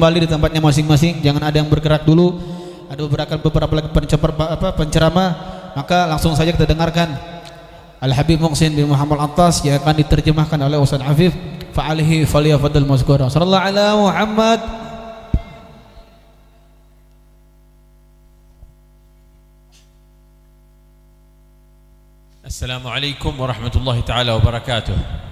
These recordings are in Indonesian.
kembali di tempatnya masing-masing, jangan ada yang bergerak dulu. Ada beberapa lagi penceramah, maka langsung saja kita dengarkan Al-Habib Muhsin bin Muhammad Attas yang akan diterjemahkan oleh Ustaz Afif. Fa'alihi falyafadhal mazkura. Sallallahu ala Muhammad. Assalamualaikum warahmatullahi taala wabarakatuh.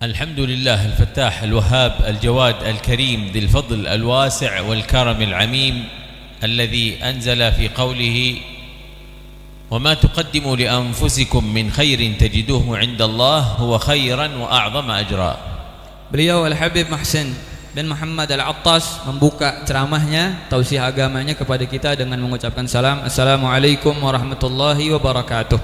الحمد لله الفتاح الوهاب الجواد الكريم ذي الفضل الواسع والكرم العميم الذي أنزل في قوله وما تقدموا لأنفسكم من خير تجدوه عند الله هو خيرا وأعظم أجرا. Beliau Al-Habib Muhsin bin Muhammad Al-Attas membuka ceramahnya, tausiah agamanya kepada kita dengan mengucapkan salam, Assalamualaikum warahmatullahi wabarakatuh.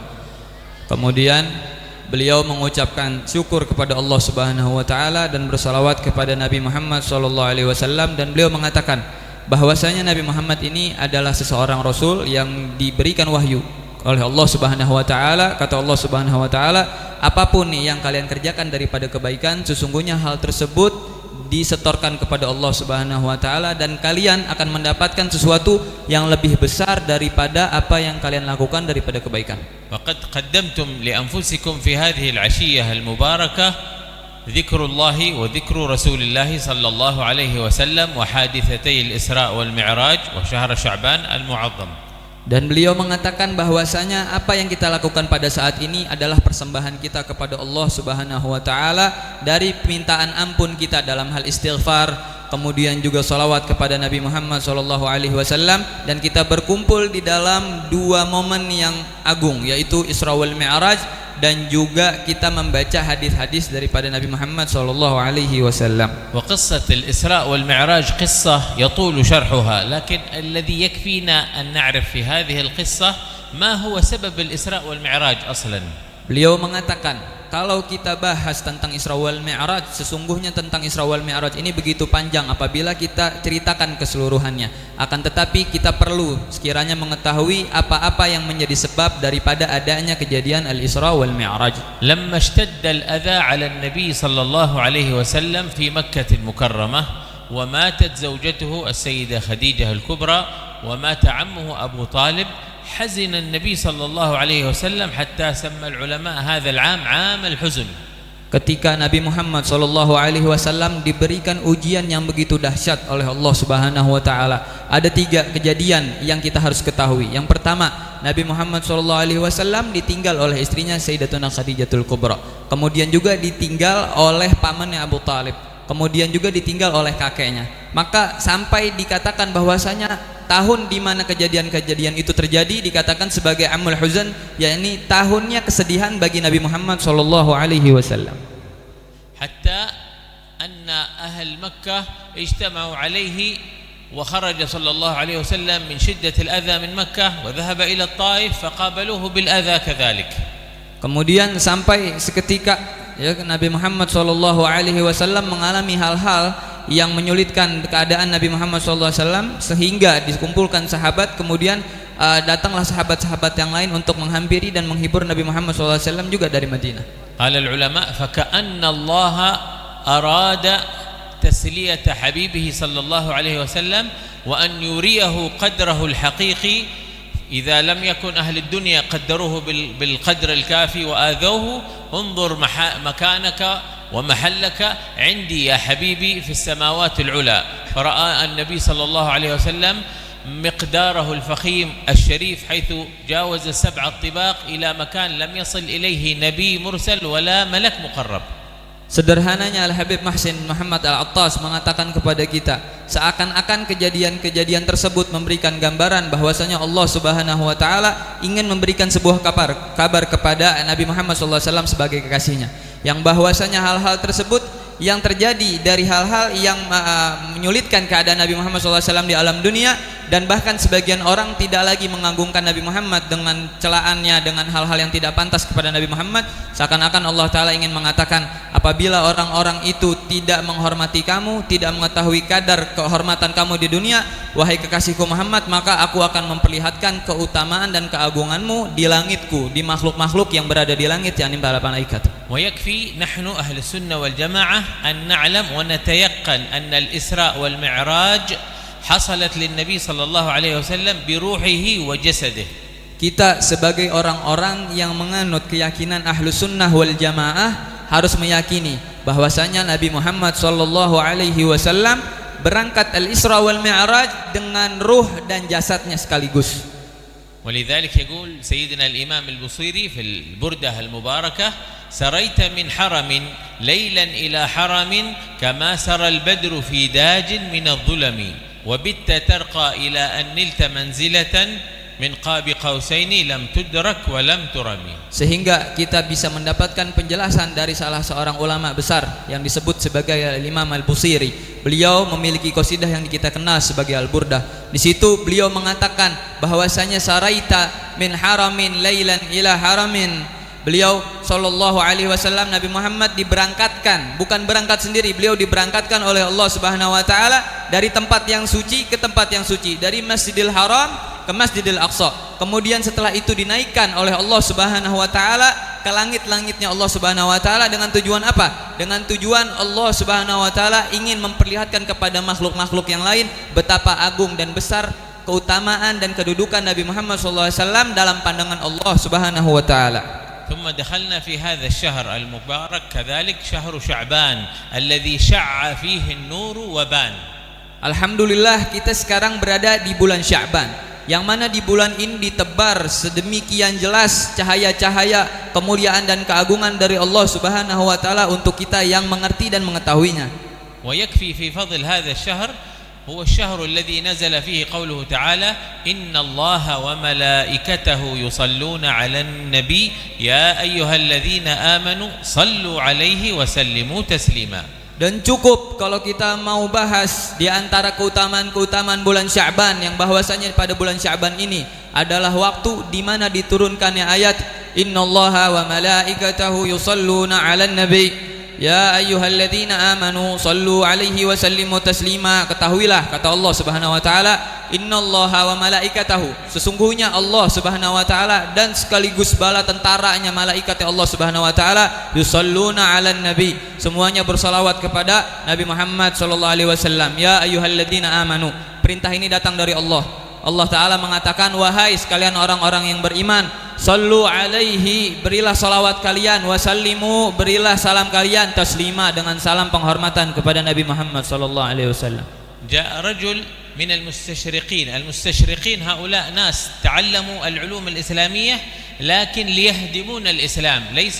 Kemudian beliau mengucapkan syukur kepada Allah Subhanahu wa taala dan bersalawat kepada Nabi Muhammad sallallahu alaihi wasallam, dan beliau mengatakan bahwasanya Nabi Muhammad ini adalah seseorang rasul yang diberikan wahyu oleh Allah Subhanahu wa taala. Kata Allah Subhanahu wa taala, apapun yang kalian kerjakan daripada kebaikan, sesungguhnya hal tersebut disetorkan kepada Allah Subhanahu wa taala, dan kalian akan mendapatkan sesuatu yang lebih besar daripada apa yang kalian lakukan daripada kebaikan. وقد قدمتم لأنفسكم في هذه العشية المباركة ذكر الله وذكر رسول الله صلى الله عليه وسلم وحادثتي الإسراء والمعراج وشهر شعبان المعظم. Dan beliau mengatakan bahwasanya apa yang kita lakukan pada saat ini adalah persembahan kita kepada Allah Subhanahu wa taala, dari permintaan ampun kita dalam hal istighfar, kemudian juga salawat kepada Nabi Muhammad sallallahu alaihi wasallam, dan kita berkumpul di dalam dua momen yang agung, yaitu Isra wal Mi'raj, dan juga kita membaca hadis-hadis daripada Nabi Muhammad sallallahu alaihi wasallam. وقصة الإسراء والمعراج قصة يطول شرحها، لكن الذي يكفينا أن نعرف في هذه القصة ما هو سبب الإسراء والمعراج أصلا. Beliau mengatakan, kalau kita bahas tentang Isra wal Mi'raj, sesungguhnya tentang Isra wal Mi'raj ini begitu panjang apabila kita ceritakan keseluruhannya. Akan tetapi kita perlu sekiranya mengetahui apa-apa yang menjadi sebab daripada adanya kejadian Al-Isra wal Mi'raj. لما اشتد الأذى على النبي صلى الله عليه وسلم في مكة المكرمة، وماتت زوجته السيدة خديجة الكبرى، ومات عمه أبو طالب، حزن النبي صلى الله عليه وسلم حتى سمى العلماء هذا العام عام الحزن. Ketika Nabi Muhammad sallallahu alaihi wasallam diberikan ujian yang begitu dahsyat oleh Allah Subhanahu wa taala, ada tiga kejadian yang kita harus ketahui. Yang pertama, Nabi Muhammad sallallahu alaihi wasallam ditinggal oleh istrinya Sayyidatuna Khadijatul Kubra. Kemudian juga ditinggal oleh pamannya Abu Talib. Kemudian juga ditinggal oleh kakeknya. Maka sampai dikatakan bahwasanya tahun di mana kejadian-kejadian itu terjadi dikatakan sebagai Amul Huzn, yakni tahunnya kesedihan bagi Nabi Muhammad sallallahu alaihi wasallam. Hatta anna ahl Makkah ijtama'u alaihi wa kharaja sallallahu alaihi wasallam min shiddatil adha min Makkah wa dhahaba ila Taif faqabaluhu bil adha kadzalik. Kemudian sampai seketika ya, Nabi Muhammad sallallahu alaihi wasallam mengalami hal-hal yang menyulitkan keadaan Nabi Muhammad SAW, sehingga dikumpulkan sahabat, kemudian datanglah sahabat-sahabat yang lain untuk menghampiri dan menghibur Nabi Muhammad SAW juga dari Madinah. Qala al-ulama faka'anna Allah arada tasliyata habibihi sallallahu alaihi wasallam wa an yuriyahu qadrahu al-haqiqi idza lam yakun ahli ad-dunya qaddaruhu bil qadr al-kafi wa adawhu انظر مكانك ومحلك عندي يا حبيبي في السماوات العلى. فرأى النبي صلى الله عليه وسلم مقداره الفخيم الشريف حيث جاوز 7 الطباق إلى مكان لم يصل إليه نبي مرسل ولا ملك مقرب. Sederhananya Al-Habib Muhsin Muhammad Al-Attas mengatakan kepada kita, seakan-akan kejadian-kejadian tersebut memberikan gambaran bahwasanya Allah Subhanahu wa taala ingin memberikan sebuah kabar kepada Nabi Muhammad SAW sebagai kekasihnya, yang bahwasanya hal-hal tersebut yang terjadi dari hal-hal yang menyulitkan keadaan Nabi Muhammad SAW di alam dunia dan bahkan sebagian orang tidak lagi mengagungkan Nabi Muhammad dengan celaannya, dengan hal-hal yang tidak pantas kepada Nabi Muhammad. Seakan-akan Allah Ta'ala ingin mengatakan, apabila orang-orang itu tidak menghormati kamu, tidak mengetahui kadar kehormatan kamu di dunia, wahai kekasihku Muhammad, maka aku akan memperlihatkan keutamaan dan keagunganmu di langitku, di makhluk-makhluk yang berada di langit, yakni para malaikat. ويكفي نحن أهل السنة والجماعة أن نعلم ونتيقن أن الإسراء والمعراج حصلت للنبي صلى الله عليه وسلم بروحه وجسده. Kita sebagai orang-orang yang menganut keyakinan ahlu sunnah wal jamaah harus meyakini bahwasanya Nabi Muhammad sallallahu alaihi wasallam berangkat al-Isra wal Mi'raj dengan ruh dan jasadnya sekaligus. ولذلك يقول سيدنا الإمام البصيري في البردة المباركة: سريت من حرم ليلا إلى حرم كما سرى البدر في داج من الظلم وبت ترقى إلى أن نلت منزلة min qabi qausaini lam tudrak wa lam turami. Sehingga kita bisa mendapatkan penjelasan dari salah seorang ulama besar yang disebut sebagai Imam Al-Busiri. Beliau memiliki qasidah yang kita kenal sebagai Al-Burdah. Di situ beliau mengatakan bahwasanya saraita min haramin lailan ila haramin. Beliau sallallahu alaihi wasallam, Nabi Muhammad diberangkatkan, bukan berangkat sendiri, beliau diberangkatkan oleh Allah Subhanahu wa taala dari tempat yang suci ke tempat yang suci, dari Masjidil Haram ke Masjidil Aqsa. Kemudian setelah itu dinaikkan oleh Allah Subhanahu wa taala ke langit-langitnya Allah Subhanahu wa taala dengan tujuan apa? Dengan tujuan Allah Subhanahu wa taala ingin memperlihatkan kepada makhluk-makhluk yang lain betapa agung dan besar keutamaan dan kedudukan Nabi Muhammad sallallahu alaihi wasallam dalam pandangan Allah Subhanahu wa taala. ثم دخلنا في هذا الشهر المبارك كذلك شهر شعبان الذي شع فيه النور وبان. Alhamdulillah kita sekarang berada di bulan Sya'ban, yang mana di bulan ini ditebar sedemikian jelas cahaya-cahaya kemuliaan dan keagungan dari Allah Subhanahu wa taala untuk kita yang mengerti dan mengetahuinya. ويكفي في فضل هذا الشهر هو الشهر الذي نزل فيه قوله تعالى إن الله وملائكته يصلون على النبي يا أيها الذين آمنوا صلوا عليه وسلموا تسليما. Dan cukup kalau kita mau bahas di antara keutamaan-keutamaan bulan Sya'ban, yang bahwasanya pada bulan Sya'ban ini adalah waktu di mana diturunkannya ayat innallaha wa malaikatahu yusalluna 'alan nabi ya ayyuhalladzina amanu sallu alaihi wa sallimu taslima. Ketahuilah, kata Allah Subhanahu wa taala, innallaha wa malaikatahu, sesungguhnya Allah Subhanahu wa taala dan sekaligus bala tentaranya malaikat Allah Subhanahu wa taala yusalluna 'alan nabi, semuanya bersalawat kepada Nabi Muhammad sallallahu alaihi wasallam. Ya ayyuhalladzina amanu, perintah ini datang dari Allah. Allah taala mengatakan, wahai sekalian orang-orang yang beriman, sallu alaihi, berilah salawat kalian, wasallimu, berilah salam kalian, taslima, dengan salam penghormatan kepada Nabi Muhammad sallallahu alaihi wasallam. جاء رجل من المستشرقين هؤلاء ناس تعلموا العلوم الإسلامية لكن ليهدمون الإسلام، ليس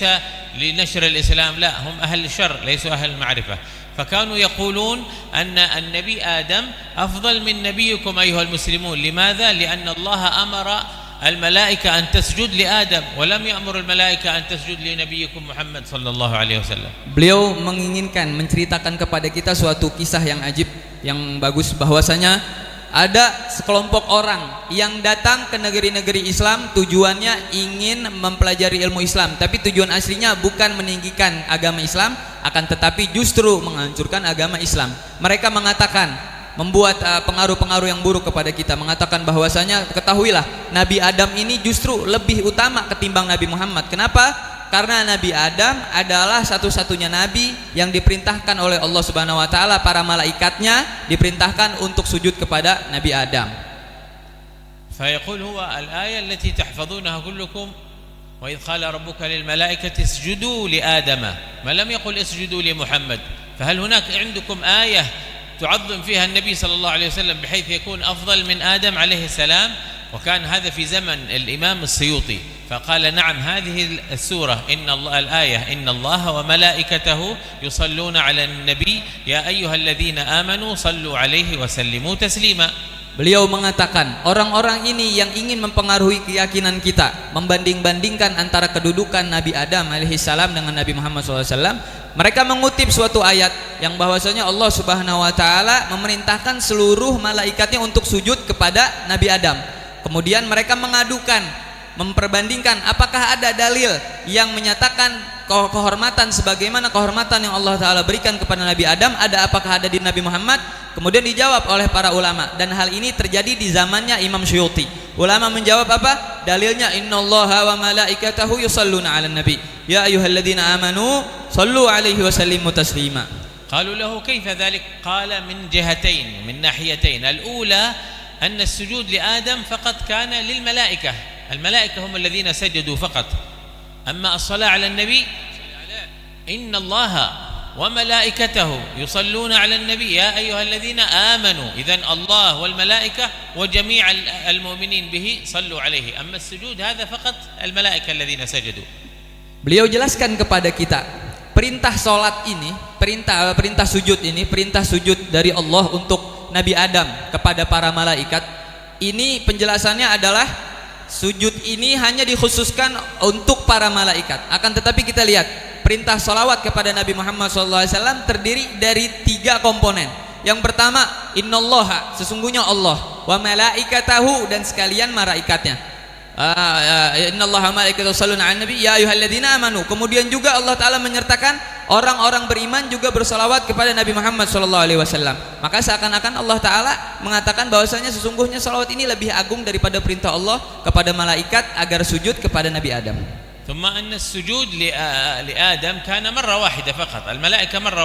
لنشر الإسلام، لا، هم أهل الشر ليسوا أهل المعرفة. فكانوا يقولون أن النبي آدم أفضل من نبيكم أيها المسلمون. لماذا؟ لأن الله أمر الملائكة أن تسجد لآدم ولم يأمر الملائكة أن تسجد لنبيكم محمد صلى الله عليه وسلم. Beliau menginginkan menceritakan kepada kita suatu kisah yang ajib, yang bagus, bahwasanya ada sekelompok orang yang datang ke negeri-negeri Islam tujuannya ingin mempelajari ilmu Islam, tapi tujuan aslinya bukan meninggikan agama Islam, akan tetapi justru menghancurkan agama Islam. Mereka mengatakan, membuat pengaruh-pengaruh yang buruk kepada kita, mengatakan bahwasanya ketahuilah Nabi Adam ini justru lebih utama ketimbang Nabi Muhammad. Kenapa? Karena Nabi Adam adalah satu-satunya nabi yang diperintahkan oleh Allah Subhanahu wa taala, para malaikatnya diperintahkan untuk sujud kepada Nabi Adam. فيقول هو الآية التي تحفظونها كلكم وإذ قال ربك للملائكة اسجدوا لآدم ما لم يقل اسجدوا لمحمد. فهل هناك عندكم آية تعظم فيها النبي صلى الله عليه وسلم بحيث يكون أفضل من آدم عليه السلام؟ وكان هذا في زمن الإمام السيوطي، فقال نعم هذه السورة إن الله الآية إن الله وملائكته يصلون على النبي يا أيها الذين آمنوا صلوا عليه وسلموا تسليما. Beliau mengatakan orang-orang ini yang ingin mempengaruhi keyakinan kita, membanding-bandingkan antara kedudukan Nabi Adam alaihissalam dengan Nabi Muhammad SAW, Mereka mengutip suatu ayat yang bahwasanya Allah Subhanahu wa taala memerintahkan seluruh malaikatnya untuk sujud kepada Nabi Adam. Kemudian mereka mengadukan, memperbandingkan apakah ada dalil yang menyatakan kehormatan sebagaimana kehormatan yang Allah taala berikan kepada Nabi Adam, apakah ada di Nabi Muhammad? Kemudian dijawab oleh para ulama, dan hal ini terjadi di zamannya Imam Syuuti. Ulama menjawab apa? Dalilnya innallaha wa malaikatahu yusalluna 'alan nabi ya ayyuhalladzina amanu sallu 'alaihi wa sallimu taslima. قالوا له كيف ذلك؟ قال من جهتين، من ناحيتين. الأولى أن السجود لآدم فقط كان للملائكة، الملائكة هم الذين سجدوا فقط. أما الصلاة على النبي إن الله وملائكته يصلون على النبي يا أيها الذين آمنوا. إذن الله والملائكة وجميع المؤمنين به صلوا عليه. أما السجود هذا فقط الملائكة الذين سجدوا. Beliau jelaskan kepada kita perintah salat ini, perintah sujud ini, perintah sujud dari Allah untuk Nabi Adam kepada para malaikat. Ini penjelasannya adalah sujud ini hanya dikhususkan untuk para malaikat. Akan tetapi kita lihat perintah salawat kepada Nabi Muhammad SAW terdiri dari 3 komponen. Yang pertama, innallaha, sesungguhnya Allah, wa malaikatahu, dan sekalian malaikatnya. Innallaha wa malaikatahu yusholluna 'alan nabi ya ayyuhalladzina amanu. Kemudian juga Allah taala menyertakan orang-orang beriman juga bersalawat kepada Nabi Muhammad SAW. Maka seakan-akan Allah taala mengatakan bahwasanya sesungguhnya salawat ini lebih agung daripada perintah Allah kepada malaikat agar sujud kepada Nabi Adam. ثم أن السجود لآدم كان مرة واحدة فقط، الملائكة مرة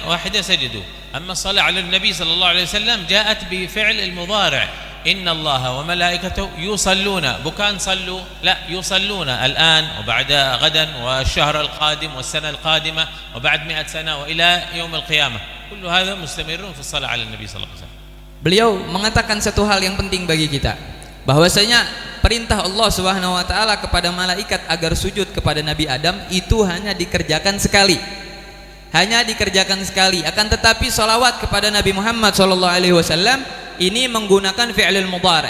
واحدة سجدوا. أما الصلاة على النبي صلى الله عليه وسلم جاءت بفعل المضارع، إن الله وملائكته يصلون، بكان صلوا، لا يصلون الآن وبعد غدا والشهر القادم والسنة القادمة وبعد 100 سنة وإلى يوم القيامة، كل هذا مستمرون في الصلاة على النبي صلى الله عليه وسلم. Beliau mengatakan satu hal yang penting bagi kita, bahwasanya perintah Allah Subhanahu wa taala kepada malaikat agar sujud kepada Nabi Adam itu hanya dikerjakan sekali. Hanya dikerjakan sekali. Akan tetapi salawat kepada Nabi Muhammad SAW ini menggunakan fi'lil mudhari'.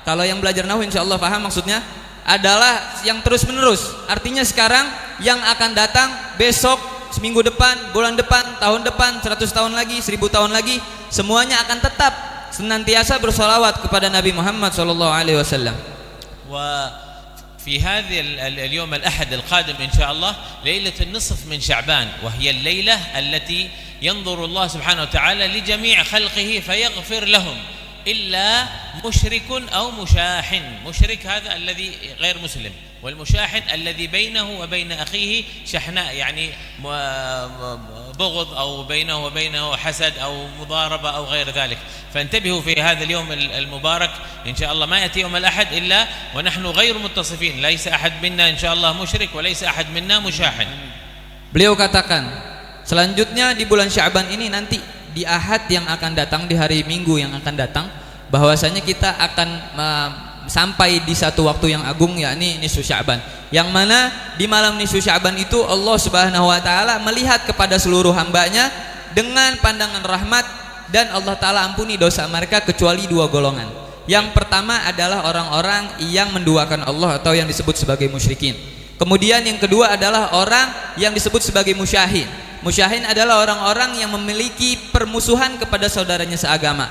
Kalau yang belajar nahwu insyaallah paham maksudnya, adalah yang terus menerus. Artinya sekarang, yang akan datang, besok, seminggu depan, bulan depan, tahun depan, 100 tahun lagi, 1000 tahun lagi, semuanya akan tetap senantiasa bersalawat kepada Nabi Muhammad SAW. وفي هذا اليوم الأحد القادم إن شاء الله ليلة النصف من شعبان، وهي الليلة التي ينظر الله سبحانه وتعالى لجميع خلقه فيغفر لهم إلا مشرك أو مشاحن. مشرك هذا الذي غير مسلم، والمشاحن الذي بينه وبين أخيه شحناء، يعني بغض أو بينه وبينه حسد أو مضاربة أو غير ذلك. فانتبهوا في هذا اليوم المبارك إن شاء الله، ما يأتي يوم الأحد إلا ونحن غير متصفين، ليس أحد منا إن شاء الله مشرك وليس أحد منا مشاحن. Beliau katakan selanjutnya di bulan Sya'ban ini, nanti di Ahad yang akan datang, di hari Minggu yang akan datang, bahwasanya kita akan sampai di satu waktu yang agung, yakni nisfu Sya'ban, yang mana di malam nisfu Sya'ban itu Allah Subhanahu wa taala melihat kepada seluruh hambanya dengan pandangan rahmat, dan Allah taala ampuni dosa mereka kecuali 2 golongan. Yang pertama adalah orang-orang yang menduakan Allah atau yang disebut sebagai musyrikin. Kemudian yang kedua adalah orang yang disebut sebagai musyahin. Musyahin adalah orang-orang yang memiliki permusuhan kepada saudaranya seagama,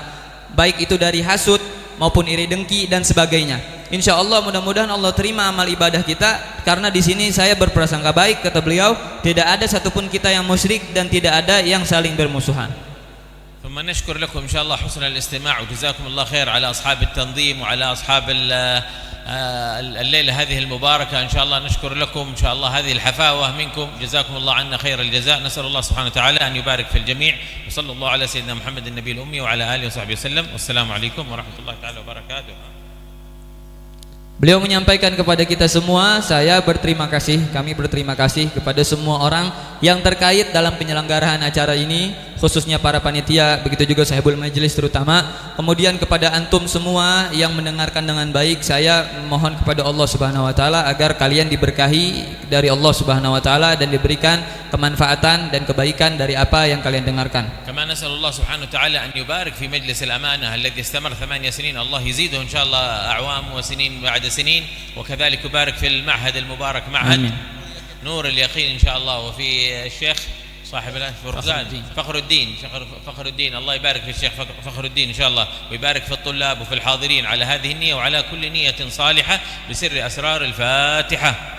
baik itu dari hasud maupun iri dengki dan sebagainya. Insya Allah mudah-mudahan Allah terima amal ibadah kita, karena di sini saya berprasangka baik, kata beliau, tidak ada satupun kita yang musyrik dan tidak ada yang saling bermusuhan. ثم نشكر لكم إن شاء الله حسن الاستماع، وجزاكم الله خير على أصحاب التنظيم وعلى أصحاب الليلة هذه المباركة. إن شاء الله نشكر لكم إن شاء الله هذه الحفاوة منكم، جزاكم الله عنا خير الجزاء. نسأل الله سبحانه وتعالى أن يبارك في الجميع، وصلى الله على سيدنا محمد النبي الأمي وعلى آله وصحبه وسلم. والسلام عليكم ورحمة الله تعالى وبركاته. Beliau menyampaikan kepada kita semua, saya berterima kasih, kami berterima kasih kepada semua orang yang terkait dalam penyelenggaraan acara ini, khususnya para panitia, begitu juga sahibul majelis terutama. Kemudian kepada antum semua yang mendengarkan dengan baik, saya mohon kepada Allah Subhanahu wa taala agar kalian diberkahi dari Allah Subhanahu wa taala dan diberikan kemanfaatan dan kebaikan dari apa yang kalian dengarkan. كما نسأل الله سبحانه وتعالى أن يبارك في مجلس الأمانة الذي استمر 8 سنين، الله يزيده إن شاء الله أعوام وسنين بعد سنين، وكذلك يبارك في المعهد المبارك معهد نور اليقين إن شاء الله، وفي الشيخ صاحب الفرقان فخر الدين الله يبارك في الشيخ فخر الدين إن شاء الله، ويبارك في الطلاب وفي الحاضرين على هذه النية وعلى كل نية صالحة بسر أسرار الفاتحة.